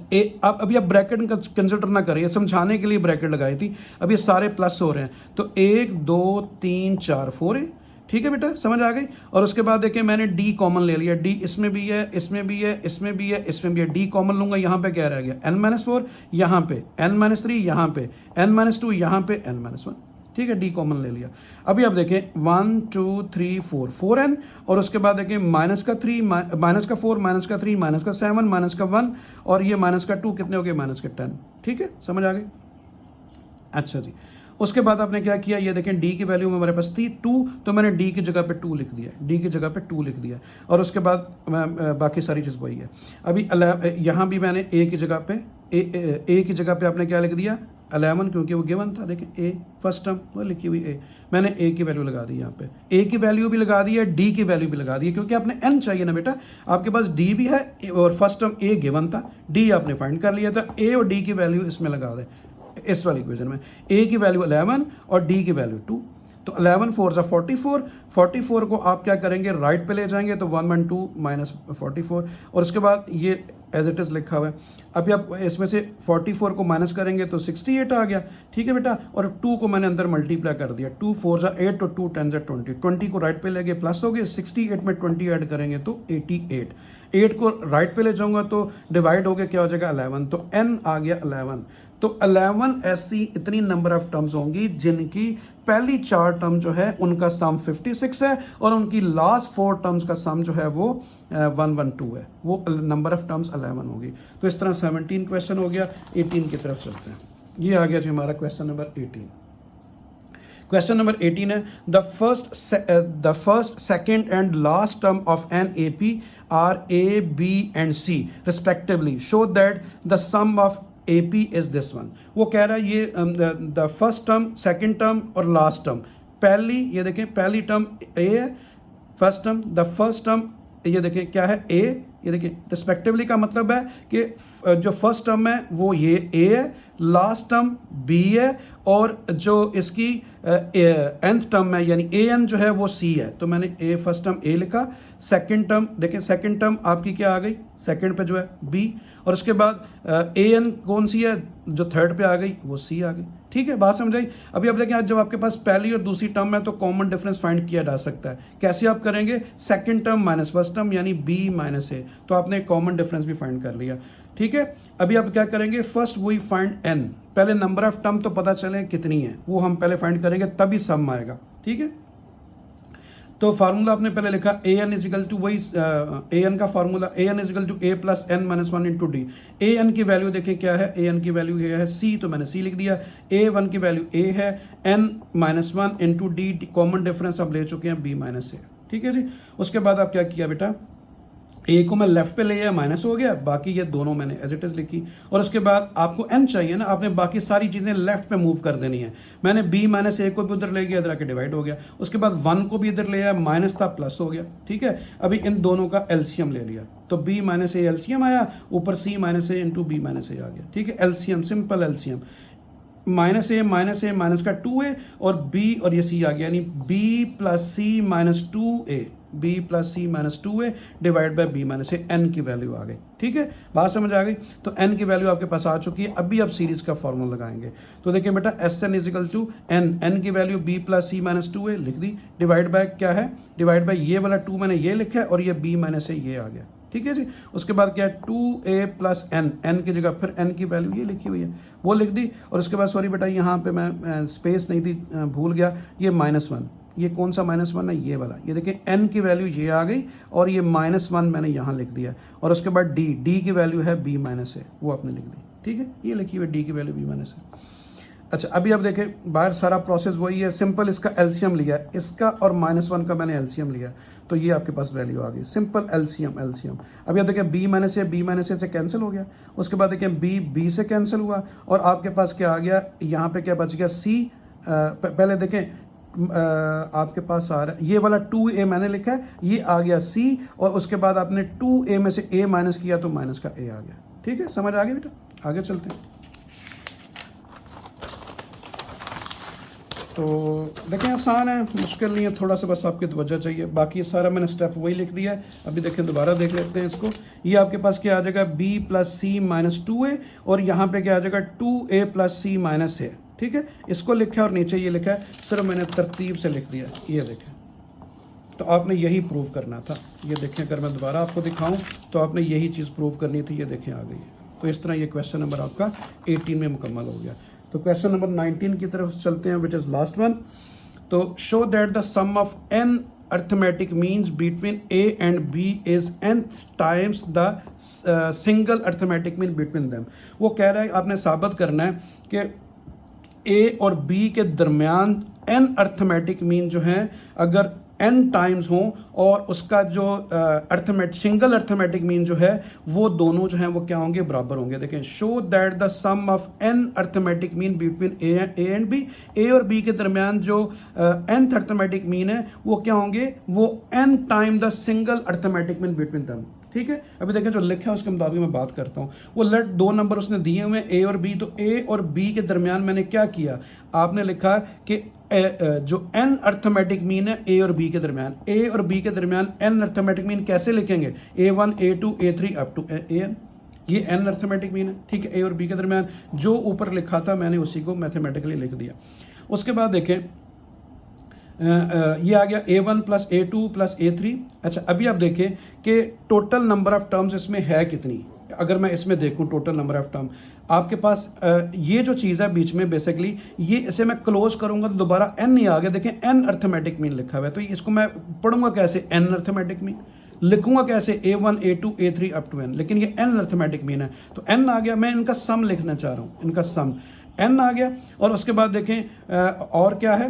अब अभी आप ब्रैकेट कंसिडर ना करें, समझाने के लिए ब्रैकेट लगाई थी। अब ये सारे प्लस हो रहे हैं, तो 1 2 3 4 4 है। ठीक है बेटा, समझ आ गई। और उसके बाद देखिए मैंने D कॉमन ले लिया, D इसमें भी है, इसमें भी है, इसमें भी है, इसमें भी है, D कॉमन लूंगा, यहाँ पे क्या रह गया, N-4, यहाँ पे N-3, यहाँ पे N-2, यहाँ पे N-1। ठीक है, D कॉमन ले लिया। अभी आप देखें 1 2 3 4 4N, और उसके बाद देखें माइनस का 3, माइनस का 4, माइनस का 3, माइनस का 7, माइनस का 1, और ये माइनस का 2, कितने हो गए, माइनस के 10। ठीक है, समझ आ गई। अच्छा जी, उसके बाद आपने क्या किया, ये देखें D की वैल्यू हमारे पास थी 2, तो मैंने D की जगह पे 2 लिख दिया, D की जगह पे 2 लिख दिया, और उसके बाद बाकी सारी चीज़ वही है। अभी यहाँ भी मैंने A की जगह पे A की जगह पे आपने क्या लिख दिया, 11, क्योंकि वो गिवन था। देखें A फर्स्ट टर्म वो लिखी हुई A, मैंने A की वैल्यू लगा दी, यहाँ पे A की वैल्यू भी लगा दी है, D की वैल्यू भी लगा दी है, क्योंकि आपने N चाहिए ना बेटा, आपके पास D भी है और फर्स्ट टर्म A गिवन था, D आपने फाइंड कर लिया था, A और D की वैल्यू इसमें लगा दें, इस वाली इक्वेशन में A की वैल्यू 11 और D की वैल्यू 2, तो 11 4 जा 44, 44 को आप क्या करेंगे, राइट पे ले जाएंगे तो 112 माइनस 44, और उसके बाद ये एज इट इज़ लिखा हुआ है। अभी आप इसमें से 44 को माइनस करेंगे तो 68 आ गया। ठीक है बेटा, और 2 को मैंने अंदर मल्टीप्लाई कर दिया, 2 4 जा 8 और 2 10 जा 20, 20 को राइट पे ले गए, प्लस हो गए, 68 में 20 ऐड करेंगे तो 88, 8 को राइट पे ले जाऊंगा तो डिवाइड हो गया, क्या हो जाएगा 11, तो N आ गया 11। तो 11 ऐसी इतनी नंबर ऑफ टर्म्स होंगी जिनकी पहली 4 टर्म जो है उनका सम 56 है, और उनकी लास्ट 4 टर्म्स का सम जो है वो 112 है, वो नंबर ऑफ टर्म्स 11 होगी। तो इस तरह 17 क्वेश्चन हो गया, 18 की तरफ चलते हैं। ये आ गया जी हमारा क्वेश्चन नंबर 18। क्वेश्चन नंबर 18 है the first second and last term of an A P are a b and c respectively show that the sum of A P is this one. वो कह रहा है ये the first term, second term और last term, पहली ये देखें पहली टर्म ए है, first term, the first term ये देखें क्या है ए, ये देखें रिस्पेक्टिवली का मतलब है कि जो फर्स्ट टर्म है वो ये ए है, लास्ट टर्म बी है और जो इसकी nth टर्म है यानी ए एन जो है वो सी है। तो मैंने ए फर्स्ट टर्म ए लिखा, सेकंड टर्म देखें सेकंड टर्म आपकी क्या आ गई, सेकंड पे जो है बी, और उसके बाद ए एन कौन सी है जो थर्ड पे आ गई वो सी आ गई। ठीक है, बात समझ आई। अभी अब देखें जब आपके पास पहली और दूसरी टर्म है तो कॉमन डिफरेंस फाइंड किया जा सकता है। कैसे आप करेंगे, second term minus first term यानी बी माइनस ए, तो आपने कॉमन डिफरेंस भी फाइंड कर लिया। ठीक है, अभी आप क्या करेंगे, फर्स्ट वी फाइंड एन, पहले नंबर ऑफ टर्म तो पता चले कितनी है वो हम पहले फाइंड करेंगे तभी सम आएगा। ठीक है, तो फार्मूला आपने पहले लिखा ए एन इजिकल टू वही ए एन का formula a n is equal to a plus n minus one into d. A n की वैल्यू देखें क्या है, ए एन की वैल्यू ये है सी, तो मैंने सी लिख दिया। ए वन की वैल्यू ए है, n minus one into d, common difference आप ले चुके हैं बी माइनस ए। ठीक है जी, उसके बाद आप क्या किया बेटा, ए को मैं लेफ्ट पे ले गया माइनस हो गया, बाकी ये दोनों मैंने एज इट इज लिखी, और उसके बाद आपको एन चाहिए ना, आपने बाकी सारी चीज़ें लेफ्ट पे मूव कर देनी है। मैंने बी माइनस ए को भी उधर ले गया, इधर आके डिवाइड हो गया, उसके बाद वन को भी इधर ले आया, माइनस था प्लस हो गया। ठीक है, अभी इन दोनों का एलसीएम ले लिया तो बी माइनस ए एलसीएम आया, ऊपर सी माइनस ए इंटू बी माइनस ए आ गया। ठीक है, एलसीएम सिंपल एलसीएम माइनस ए माइनस का 2a और b और ये c आ गया, यानी b plus c minus 2a, b plus c minus 2a divide by b minus a, n की वैल्यू आ गई। ठीक है, बात समझ आ गई। तो n की वैल्यू आपके पास आ चुकी है। अभी आप सीरीज का फॉर्मूला लगाएंगे तो देखिए बेटा s n is equal to n, n की value b plus c minus 2a लिख दी, डिवाइड बाय क्या है, डिवाइड बाय ये वाला 2 मैंने ये लिखा है और ये b माइनस ए ये आ गया। ठीक है जी, उसके बाद क्या है 2a प्लस एन, एन की जगह फिर n की वैल्यू ये लिखी हुई है वो लिख दी, और उसके बाद सॉरी बेटा यहाँ पे मैं स्पेस नहीं थी, भूल गया, ये माइनस वन, ये कौन सा माइनस वन है, ये वाला, ये देखिए n की वैल्यू ये आ गई और ये माइनस वन मैंने यहाँ लिख दिया, और उसके बाद d की वैल्यू है b माइनस ए, वो आपने लिख दी। ठीक है, ये लिखी हुई d की वैल्यू b माइनस ए। अच्छा, अभी आप देखें बाहर सारा प्रोसेस वही है, सिंपल इसका एलसीएम लिया, इसका और माइनस वन का मैंने एलसीएम लिया, तो ये आपके पास वैल्यू आ गई, सिंपल एलसीएम एलसीएम। अभी आप देखें बी माइनस ए से कैंसिल हो गया, उसके बाद देखें बी से कैंसिल हुआ, और आपके पास क्या आ गया, यहाँ पे क्या बच गया सी, पहले देखें आपके पास आ रहा है ये वाला 2a मैंने लिखा है, ये आ गया c, और उसके बाद आपने 2a में से a माइनस किया तो माइनस का a आ गया। ठीक है, समझ आ गया बेटा, आगे चलते हैं। तो देखें आसान है, मुश्किल नहीं है, थोड़ा सा बस आपकी तवज्जो चाहिए, बाकी सारा मैंने स्टेप वही लिख दिया है। अभी देखें दोबारा देख लेते हैं इसको, ये आपके पास क्या आ जाएगा b plus c minus 2a, और यहाँ पे क्या आ जाएगा 2a प्लस सी माइनस ए। ठीक है, इसको लिखा है और नीचे ये लिखा है, सिर्फ मैंने तरतीब से लिख दिया, ये देखें। तो आपने यही प्रूव करना था, ये देखें अगर मैं दोबारा आपको दिखाऊं तो आपने यही चीज़ प्रूव करनी थी, ये देखें आ गई है। तो इस तरह ये क्वेश्चन नंबर आपका 18 में मुकम्मल हो गया। तो क्वेश्चन नंबर 19 की तरफ चलते हैं, विच इज़ लास्ट वन। तो show that the sum of n arithmetic means between a and b is nth times the single arithmetic mean between them. वो कह रहा है आपने साबित करना है कि a और b के दरमियान n अर्थमेटिक मीन जो है अगर n टाइम्स हो, और उसका जो सिंगल अर्थमेटिक मीन जो है वो दोनों जो हैं वो क्या होंगे, बराबर होंगे। देखें, show that the sum of n arithmetic mean between a and b, a और b के दरमियान जो nth अर्थमेटिक मीन है वो क्या होंगे, वो n time the single arithmetic mean between them. ठीक है, अभी देखें जो लिखा है उसके मुताबिक मैं बात करता हूँ। वो लेट दो नंबर उसने दिए हुए हैं a और b, तो a और b के दरमियान मैंने क्या किया, आपने लिखा कि जो n अर्थमेटिक मीन है a और b के दरमियान, a और b के दरमियान n अर्थमेटिक मीन कैसे लिखेंगे, a1 a2 a3 up to an, ये n अर्थमेटिक मीन है। ठीक है, a और b के दरमियान जो ऊपर लिखा था मैंने उसी को मैथमेटिकली लिख दिया। उसके बाद देखें ये आ गया a1 plus a2 plus a3। अच्छा, अभी आप देखें कि टोटल नंबर ऑफ टर्म्स इसमें है कितनी। अगर मैं इसमें देखूं टोटल नंबर ऑफ टर्म, आपके पास ये जो चीज़ है बीच में बेसिकली, ये इसे मैं क्लोज करूंगा तो दोबारा n ही आ गया। देखें n अर्थमेटिक मीन लिखा हुआ है, तो इसको मैं पढ़ूंगा कैसे, n अर्थमेटिक मीन लिखूंगा कैसे, a1 a2 a3 up to n, लेकिन ये n अर्थमेटिक मीन है तो n आ गया। मैं इनका सम लिखना चाह रहा हूँ, इनका सम n आ गया। और उसके बाद देखें और क्या है,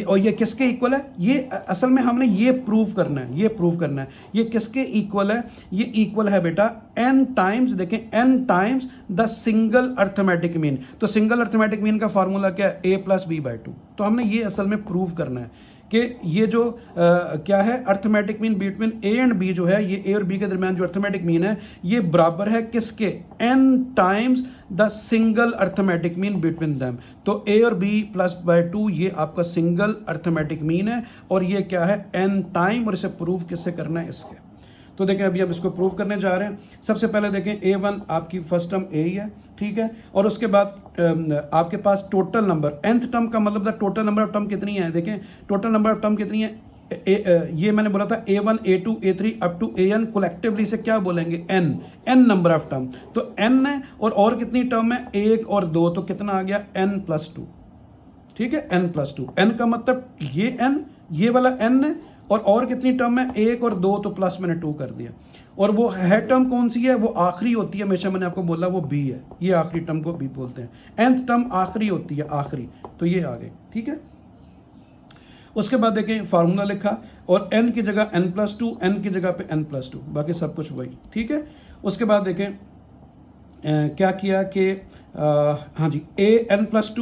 और ये किसके इक्वल है, ये असल में हमने ये प्रूव करना है, ये प्रूव करना है ये किसके इक्वल है, ये इक्वल है बेटा n टाइम्स, देखें n times the single arithmetic mean. तो सिंगल अर्थमेटिक मीन का फार्मूला क्या है, a plus b by two. तो हमने ये असल में प्रूव करना है कि ये जो क्या है arithmetic mean between a and b जो है, ये ए और बी के दरमियान जो अर्थमेटिक मीन है ये बराबर है किसके, n times the single arithmetic mean between them. तो ए और बी प्लस बाय टू ये आपका सिंगल अर्थमेटिक मीन है और ये क्या है n टाइम, और इसे प्रूव किससे करना है, इसके। तो देखें अभी हम इसको प्रूव करने जा रहे हैं। सबसे पहले देखें a1 आपकी फर्स्ट टर्म a ही है, ठीक है। और उसके बाद आपके पास टोटल नंबर, nth टर्म का मतलब the total number of term कितनी है, देखें टोटल नंबर ऑफ टर्म कितनी है, ये मैंने बोला था a1 a2 a3 up to an, collectively से क्या बोलेंगे n नंबर ऑफ टर्म। तो n है और कितनी टर्म है, एक और दो, तो कितना आ गया n प्लस टू, ठीक है, n प्लस टू। n का मतलब ये n, ये वाला n है, और कितनी टर्म है, एक और दो, तो प्लस मैंने टू कर दिया। और वो है टर्म कौन सी है, वो आखिरी होती है, हमेशा मैंने आपको बोला वो b है, ये आखिरी टर्म को b बोलते हैं, nth टर्म आखिरी होती है, आखिरी। तो ये आ गई, ठीक है। उसके बाद देखें फार्मूला लिखा और n की जगह n प्लस टू, n की जगह पे n प्लस टू, बाकी सब कुछ वही, ठीक है। उसके बाद देखें क्या किया कि हाँ जी, a n प्लस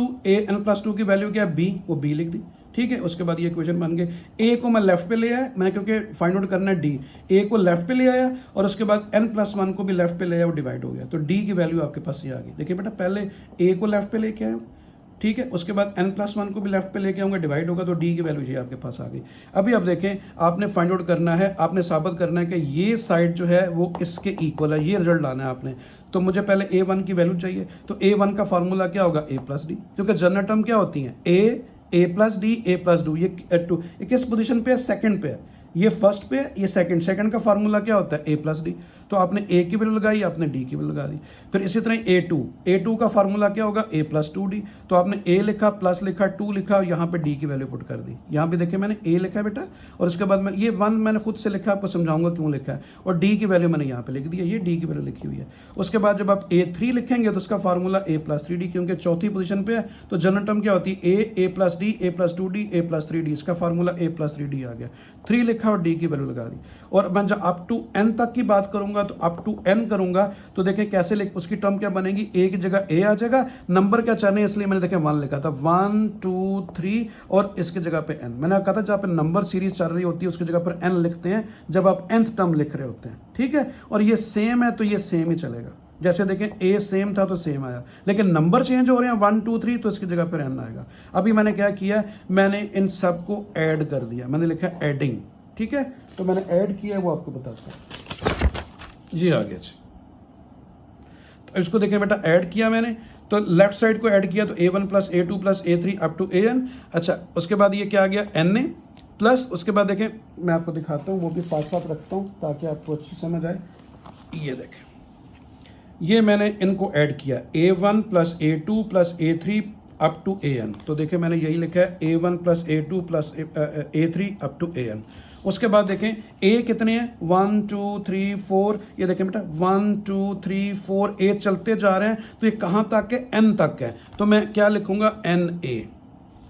टू की वैल्यू क्या है b, वो b लिख दी, ठीक है। उसके बाद ये इक्वेशन बन गए, ए को मैं लेफ्ट पे ले आया मैंने, क्योंकि फाइंड आउट करना है डी, ए को लेफ्ट पे ले आया और उसके बाद n प्लस वन को भी लेफ्ट पे ले आया, वो डिवाइड हो गया, तो डी की वैल्यू आपके पास ये आ गई। देखिए बेटा पहले ए को लेफ्ट पे लेके आया, ठीक है, उसके बाद n प्लस वन को भी लेफ्ट पे लेके आऊँगा, डिवाइड होगा, तो डी की वैल्यू ये आपके पास आ गई। अभी आप देखें आपने फाइंड आउट करना है, आपने साबित करना है कि ये साइड जो है वो इसके इक्वल है, ये रिजल्ट लाना है आपने। तो मुझे पहले a1 की वैल्यू चाहिए, तो a1 का फार्मूला क्या होगा, a प्लस डी, क्योंकि जनरल टर्म क्या होती है, A plus D, A plus do, ये टू, ये किस पोजीशन पे है, सेकंड पे है, ये फर्स्ट पे है, ये सेकंड का फार्मूला क्या होता है, ए प्लस डी। तो आपने ए की वैल्यू लगाई, आपने डी की वैल्यू लगा दी। फिर इसी तरह ए टू का फार्मूला क्या होगा, ए प्लस टू डी। तो आपने ए लिखा, प्लस लिखा, टू लिखा और यहाँ पे डी की वैल्यू पुट कर दी। यहाँ पे देखिए मैंने ए लिखा है बेटा, और उसके बाद मैं ये वन मैंने खुद से लिखा, आपको समझाऊंगा क्यों लिखा है, और डी की वैल्यू मैंने यहाँ पे लिख दी है, ये डी की वैल्यू लिखी हुई है। उसके बाद जब आप A3 लिखेंगे तो उसका फार्मूला ए प्लस थ्री डी, क्योंकि चौथी पोजीशन पे है, तो जनरल टर्म क्या होती है, A plus D, A plus two D, A plus three D, इसका फार्मूला ए प्लस थ्री डी आ गया। 3 लिखा और डी की वैल्यू लगा दी। और मैं जब अप टू n तक की बात करूंगा, तो अप टू n करूंगा तो देखें कैसे लिख, उसकी टर्म क्या बनेगी, ए की जगह ए आ जाएगा, नंबर क्या चाहने इसलिए मैंने देखें 1 लिखा था, 1 2 3, और इसकी जगह पे n। मैंने कहा था जहाँ पे नंबर सीरीज चल रही होती है उसकी जगह पर n लिखते हैं जब आप nth टर्म लिख रहे होते हैं, ठीक है। और ये सेम है तो ये सेम ही चलेगा, जैसे देखें ए सेम था तो सेम आया, लेकिन नंबर चेंज हो रहे हैं 1 2 3, तो इसकी जगह पर n आएगा। अभी मैंने क्या किया, मैंने इन सब को ऐड कर दिया, मैंने लिखा एडिंग, ठीक है। तो मैंने ऐड किया वो आपको बताता हूँ जी, आ गया। तो इसको देखें बेटा, ऐड किया मैंने, तो लेफ्ट साइड को ऐड किया तो a1 plus a2 plus a3 up to an। अच्छा, उसके बाद ये क्या आ गया, na प्लस, उसके बाद देखें मैं आपको दिखाता हूँ, वो भी साथ साथ रखता हूँ ताकि आपको अच्छी समझ आए। ये देखें, ये मैंने इनको ऐड किया, a1 plus a2 plus a3 up to an। तो देखें मैंने यही लिखा है a1 plus a2 plus a3 up to an। उसके बाद देखें a कितने हैं, 1 2 3 4, ये देखें बेटा 1 2 3 4, a चलते जा रहे हैं, तो ये कहाँ तक है, n तक है, तो मैं क्या लिखूंगा, na,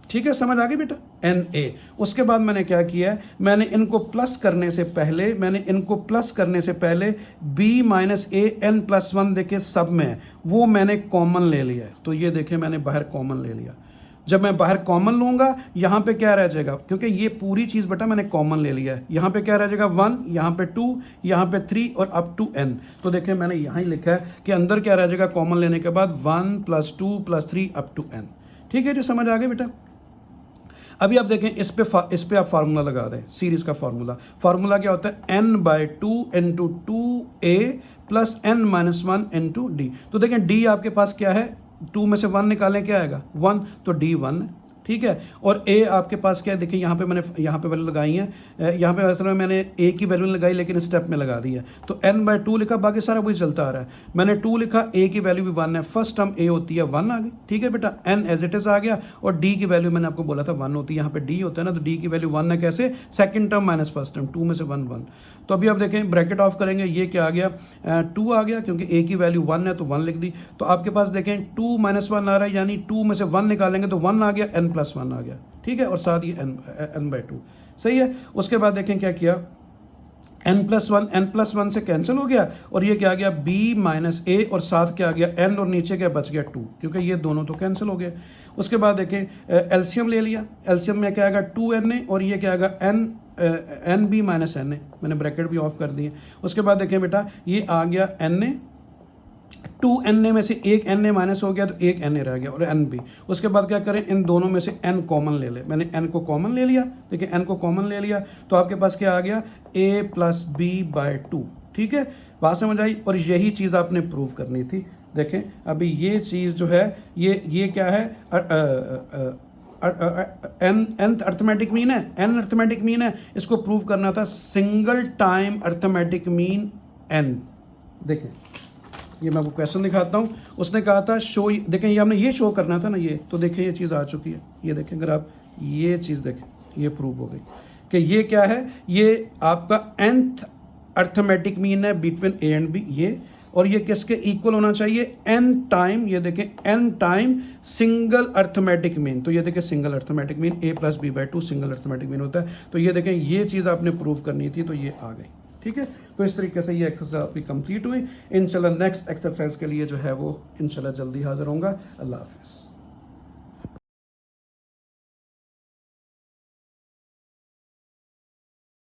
ठीक है, समझ आ गई बेटा, na। उसके बाद मैंने क्या किया है, मैंने इनको प्लस करने से पहले b minus A N plus one देखे सब में है, वो मैंने कॉमन ले लिया है। तो ये देखे मैंने बाहर कॉमन ले लिया, जब मैं बाहर कॉमन लूंगा यहाँ पे क्या रह जाएगा, क्योंकि ये पूरी चीज़ बेटा मैंने कॉमन ले लिया है, यहाँ पे क्या रह जाएगा 1, यहाँ पे 2, यहाँ पे 3 और अप टू n। तो देखें मैंने यहाँ ही लिखा है कि अंदर क्या रह जाएगा, कॉमन लेने के बाद 1 plus 2 plus 3 up to n, ठीक है, जो समझ आ गया बेटा। अभी आप देखें इस पे आप फार्मूला लगा दें, सीरीज का फार्मूला क्या होता है, n by two into 2a plus n minus 1 into D. तो देखें d आपके पास क्या है, 2 में से 1 निकालें क्या आएगा, 1, तो d 1 है, ठीक है। और a आपके पास क्या है, देखिए यहाँ पे मैंने यहाँ पे वैल्यू लगाई है, यहाँ पे असल में मैंने a की वैल्यू लगाई लेकिन स्टेप में लगा दी है, तो n बाई टू लिखा, बाकी सारा वही चलता आ रहा है। मैंने 2 लिखा, a की वैल्यू भी 1 है, फर्स्ट टर्म a होती है 1 आ गई, ठीक है बेटा, n एज इट इज आ गया, और d की वैल्यू मैंने आपको बोला था 1 होती है, यहाँ पे d होता है ना, तो d की वैल्यू 1 है, कैसे, second term minus first term, 2 में से 1 1। तो अभी आप देखें ब्रैकेट ऑफ करेंगे, ये क्या आ गया 2 आ गया, क्योंकि ए की वैल्यू 1 है तो 1 लिख दी। तो आपके पास देखें 2 - 1 आ रहा है, यानी 2 में से 1 निकालेंगे तो 1 आ गया, n+1 आ गया, ठीक है, और साथ ही n/2 सही है। उसके बाद देखें क्या किया, n+1 से कैंसिल हो गया और ये क्या आ गया b - a और साथ क्या आ गया n और नीचे क्या बच गया 2, क्योंकि ये दोनों तो कैंसिल हो गए। उसके बाद देखें एलसीएम ले लिया, एलसीएम में क्या आएगा 2na और ये क्या आएगा nb - na, मैंने ब्रैकेट भी ऑफ कर दिए। उसके बाद देखें बेटा ये आ गया na, 2na में से एक na माइनस हो गया तो एक na रह गया और nb। उसके बाद क्या करें, इन दोनों में से n कॉमन ले ले, मैंने n को कॉमन ले लिया, देखिए n को कॉमन ले लिया तो आपके पास क्या आ गया a+b/2, ठीक है, बात समझ आई। और यही चीज़ आपने प्रूव करनी थी। देखें अभी ये चीज़ जो है ये क्या है nth अर्थमेटिक मीन है, n अर्थमेटिक मीन है, इसको प्रूव करना था single time arithmetic mean n। देखें ये मैं आपको क्वेश्चन दिखाता हूँ, उसने कहा था शो, देखें ये हमने ये शो करना था ना, ये तो देखें ये चीज़ आ चुकी है, ये देखें अगर आप ये चीज़ देखें ये प्रूव हो गई कि ये क्या है, ये आपका nth अर्थमेटिक मीन है बिटवीन a एंड b ये, और ये किसके इक्वल होना चाहिए n टाइम, ये देखें n time single arithmetic mean. तो ये देखें single arithmetic mean a+b/2 single arithmetic mean होता है। तो ये देखें ये चीज़ आपने प्रूव करनी थी तो ये आ गई, ठीक है। तो इस तरीके से ये एक्सरसाइज आपकी कंप्लीट हुई। इंशाल्लाह नेक्स्ट एक्सरसाइज के लिए जो है वो इंशाल्लाह जल्दी हाजिर होऊंगा। अल्लाह हाफिज़।